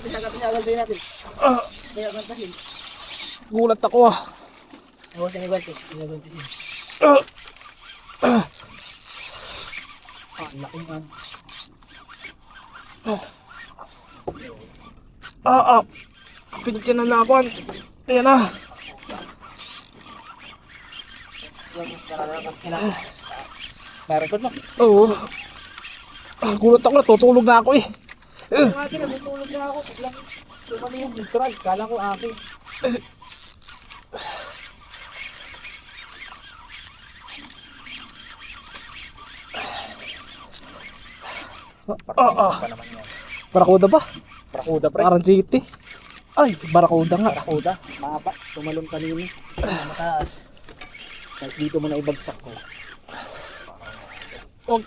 Pinagantahin natin. Pinagantahin. Gulat ako ah. Huwag siyang ibantin. Pinagantahin. Laki man. Pinagyan ng laban. Ayan na. Narecord mo? Oo. Gulat ako, natutulog na ako eh. Yung akin, natutulog na ako. Biglang tumali yung neutral. Kala ko akin. Barakuda ba? Barakuda pre. Parang GT. Ay, barakuda nga. Barakuda. Mahaba. Tumalon kanina. Mataas. Kahit dito mo na ibagsak ko. Huwag.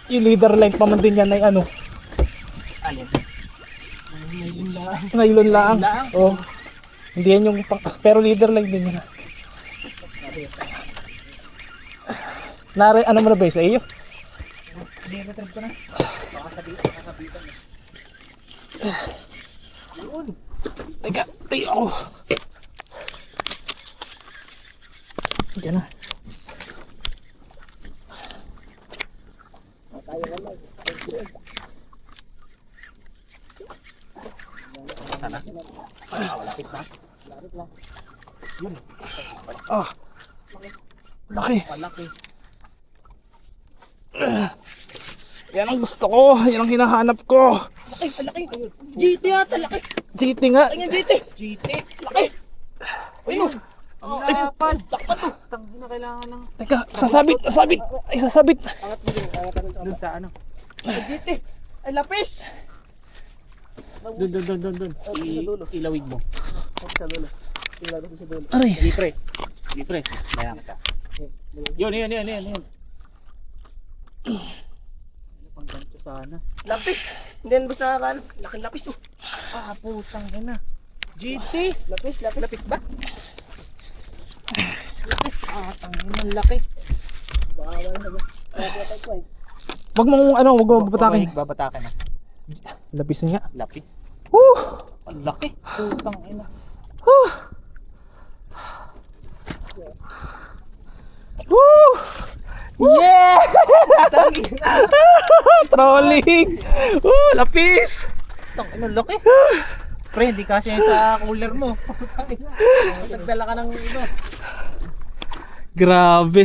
Yung leader line pa man din yan ay ano. Alin? Ngayon lang. Nylon lang. Lang? Oo. Hindi yan yung pang... Pero leader line din yan. Nare, ano mo na ba sa iyo? Hindi, retrieve ko na. Kakasabitan na. Yun. Teka, tayo ako. Diyan na. Tayo na lang. Sana? Malapit na. Malapit na. Yun. Laki. Malaki. Yan ang gusto ko. Yan ang hinahanap ko. Laki, malaki. GT ata, laki. GT nga. Tingnan GT. GT. Laki. Ayun. Lakpan. Lakpan to. Tangin na kailangan ng... Teka, sasabit. Ay, sasabit. Angat mo din. Doon sa ano? GT. Ay, lapis. Doon. Ilawig mo. Sa dulo. Ilawig mo sa dulo. Aray. Di pre. Mayroon ka. Yun. Pang ganito sana. Lapis. Hindi na basta nakakano. Laking lapis oh. Putang ina. GT. Lapis. Lapis ba? Tangin laki. Bawal na ba? Wag mong ano, wag mo babatakin. Babatakin na. Lapis nga. Lapis. Woo! Ang laki. Putang ina. Woo! Yeah! Trolling! Lapis! Tang ina laki. Pre, hindi kasi yan sa cooler mo. Putang ina. Nagdala ka ng iba. Grabe.